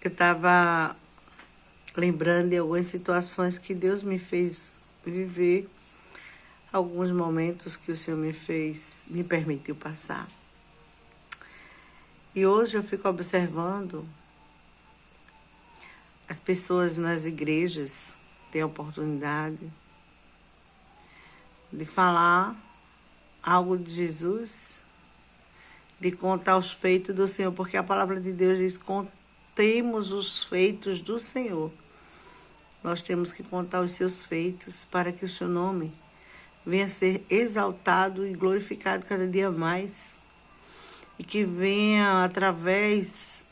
Eu estava lembrando de algumas situações que Deus me fez viver, alguns momentos que o Senhor me permitiu passar. E hoje eu fico observando as pessoas nas igrejas têm a oportunidade de falar algo de Jesus, de contar os feitos do Senhor, porque a palavra de Deus diz: contemos os feitos do Senhor. Nós temos que contar os seus feitos para que o seu nome venha a ser exaltado e glorificado cada dia mais. E que venha, através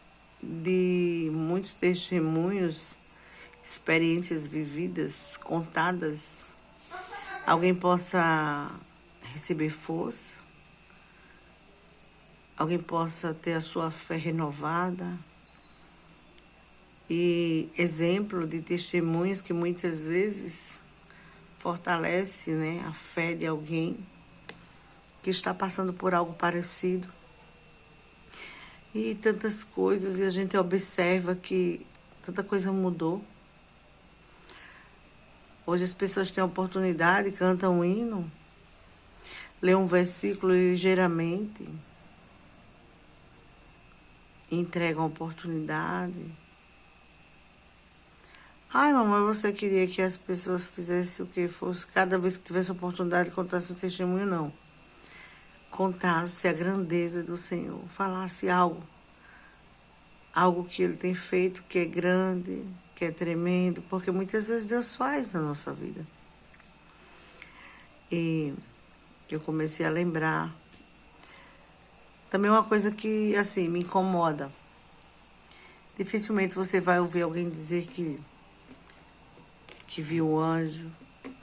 de muitos testemunhos, experiências vividas, contadas, alguém possa receber força, alguém possa ter a sua fé renovada, e exemplo de testemunhos que muitas vezes fortalece, né, a fé de alguém que está passando por algo parecido. E tantas coisas, e a gente observa que tanta coisa mudou. Hoje as pessoas têm a oportunidade, cantam um hino, lê um versículo ligeiramente, entregam a oportunidade. Ai, mamãe, você queria que as pessoas fizessem o que fosse, cada vez que tivesse a oportunidade de contar seu testemunho? Não. Contasse a grandeza do Senhor, falasse algo que Ele tem feito, que é grande, que é tremendo, porque muitas vezes Deus faz na nossa vida. E eu comecei a lembrar. Também uma coisa que, assim, me incomoda. Dificilmente você vai ouvir alguém dizer que viu o anjo,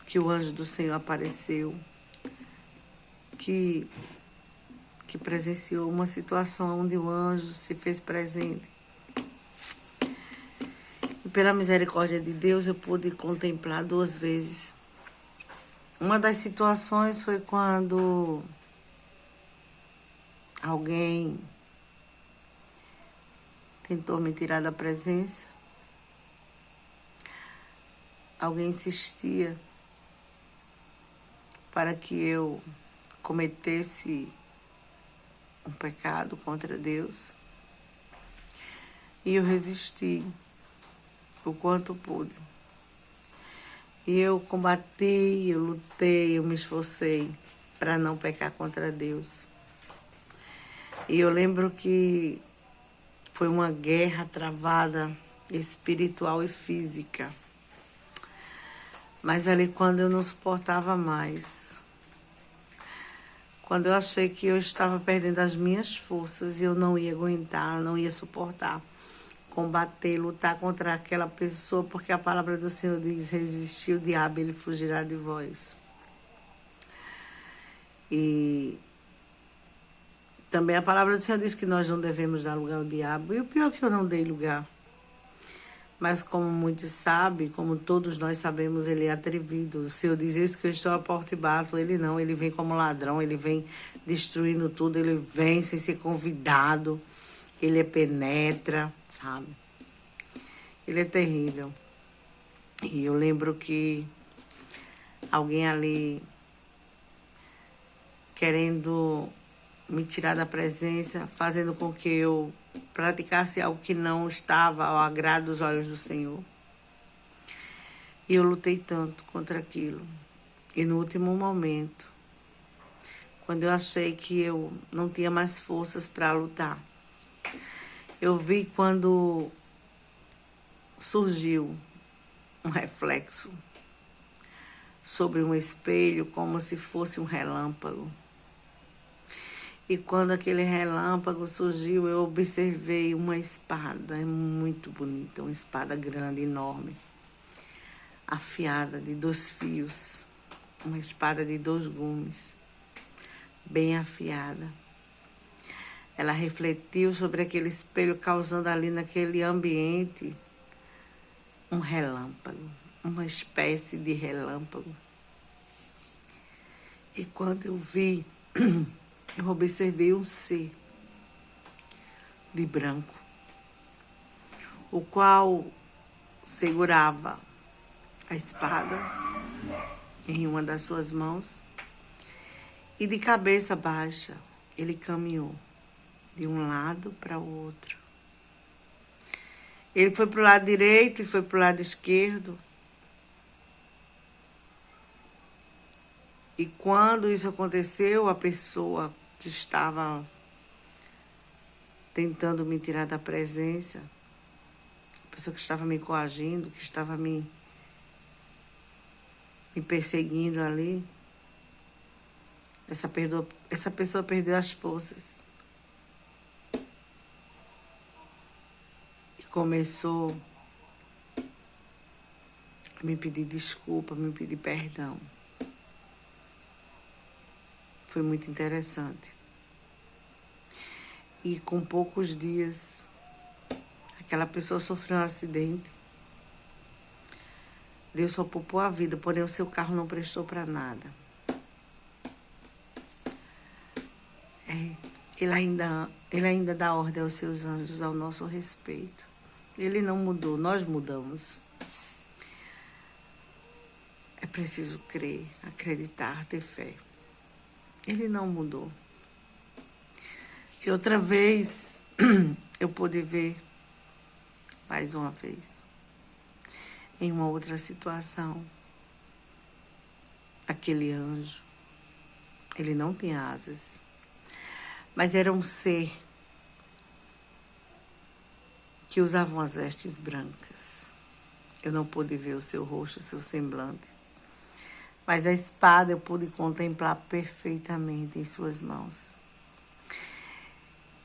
que o anjo do Senhor apareceu, que presenciou uma situação onde o anjo se fez presente. E pela misericórdia de Deus eu pude contemplar 2 vezes. Uma das situações foi quando alguém tentou me tirar da presença. Alguém insistia para que eu cometesse um pecado contra Deus. E eu resisti o quanto pude. E eu combati, eu lutei, eu me esforcei para não pecar contra Deus. E eu lembro que foi uma guerra travada espiritual e física. Mas ali, quando eu não suportava mais, quando eu achei que eu estava perdendo as minhas forças e eu não ia aguentar, não ia suportar, combater, lutar contra aquela pessoa, porque a palavra do Senhor diz: resistir o diabo, ele fugirá de vós. E também a palavra do Senhor diz que nós não devemos dar lugar ao diabo, e o pior é que eu não dei lugar. Mas como muitos sabem, como todos nós sabemos, ele é atrevido. O Senhor diz: eis que eu estou à porta e bato. Ele não, ele vem como ladrão, ele vem destruindo tudo, ele vem sem ser convidado, ele penetra, sabe? Ele é terrível. E eu lembro que alguém ali querendo me tirar da presença, fazendo com que eu praticasse algo que não estava ao agrado dos olhos do Senhor. E eu lutei tanto contra aquilo. E no último momento, quando eu achei que eu não tinha mais forças para lutar, eu vi quando surgiu um reflexo sobre um espelho, como se fosse um relâmpago. E quando aquele relâmpago surgiu, eu observei uma espada muito bonita, uma espada grande, enorme, afiada de 2 fios, uma espada de 2 gumes, bem afiada. Ela refletiu sobre aquele espelho, causando ali naquele ambiente um relâmpago, uma espécie de relâmpago. E quando eu vi, eu observei um ser de branco. o qual segurava a espada em uma das suas mãos e de cabeça baixa ele caminhou de um lado para o outro. Ele foi para o lado direito e foi para o lado esquerdo. E quando isso aconteceu, a pessoa que estava tentando me tirar da presença, a pessoa que estava me coagindo, que estava me perseguindo ali, essa pessoa perdeu as forças. E começou a me pedir desculpa, a me pedir perdão. Foi muito interessante. E com poucos dias, aquela pessoa sofreu um acidente. Deus só poupou a vida, porém o seu carro não prestou para nada. Ele ainda dá ordem aos seus anjos ao nosso respeito. Ele não mudou, nós mudamos. É preciso crer, acreditar, ter fé. Ele não mudou. E outra vez, eu pude ver, mais uma vez, em uma outra situação, aquele anjo, ele não tinha asas, mas era um ser que usava umas vestes brancas. Eu não pude ver o seu rosto, o seu semblante, mas a espada eu pude contemplar perfeitamente em suas mãos.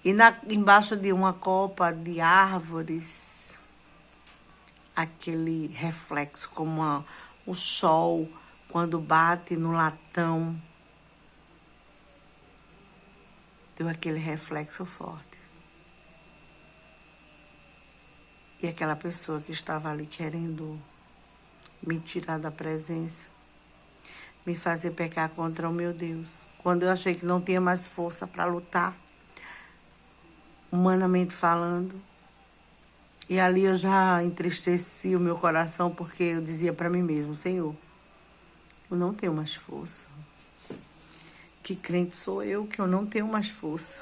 E embaixo de uma copa de árvores, aquele reflexo como o sol quando bate no latão, deu aquele reflexo forte. E aquela pessoa que estava ali querendo me tirar da presença, me fazer pecar contra o meu Deus. Quando eu achei que não tinha mais força para lutar, humanamente falando, e ali eu já entristeci o meu coração, porque eu dizia para mim mesmo: Senhor, eu não tenho mais força. Que crente sou eu que eu não tenho mais força?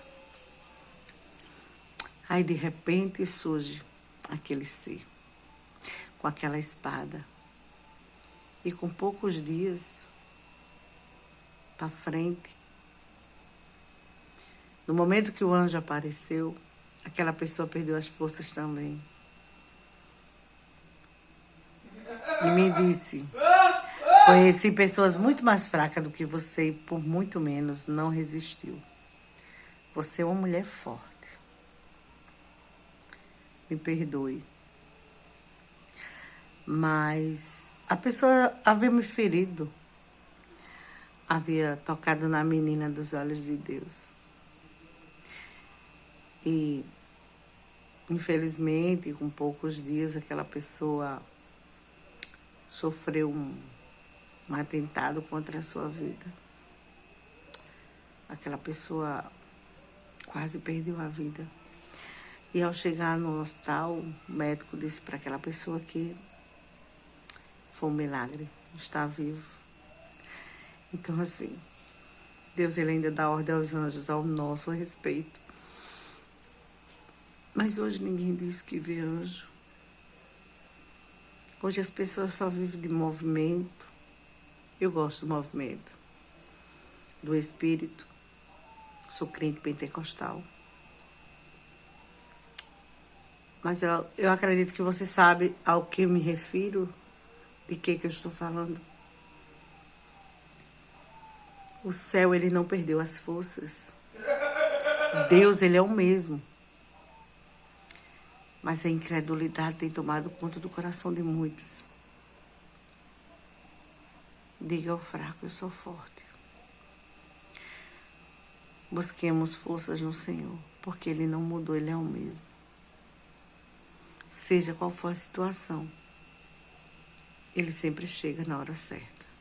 Aí de repente surge aquele ser com aquela espada. E com poucos dias para frente, no momento que o anjo apareceu, aquela pessoa perdeu as forças também. E me disse: conheci pessoas muito mais fracas do que você e por muito menos não resistiu. Você é uma mulher forte. Me perdoe. Mas a pessoa havia me ferido. Havia tocado na menina dos olhos de Deus. E, infelizmente, com poucos dias, aquela pessoa sofreu um atentado contra a sua vida. Aquela pessoa quase perdeu a vida. E ao chegar no hospital, o médico disse para aquela pessoa que foi um milagre, está vivo. Então, assim, Deus ele ainda dá ordem aos anjos ao nosso respeito. Mas hoje ninguém diz que vê anjo. Hoje as pessoas só vivem de movimento. Eu gosto do movimento, do Espírito. Sou crente pentecostal. Mas eu acredito que você sabe ao que eu me refiro, de que eu estou falando. O céu, ele não perdeu as forças. Deus, ele é o mesmo. Mas a incredulidade tem tomado conta do coração de muitos. Diga ao fraco: eu sou forte. Busquemos forças no Senhor, porque ele não mudou, ele é o mesmo. Seja qual for a situação, ele sempre chega na hora certa.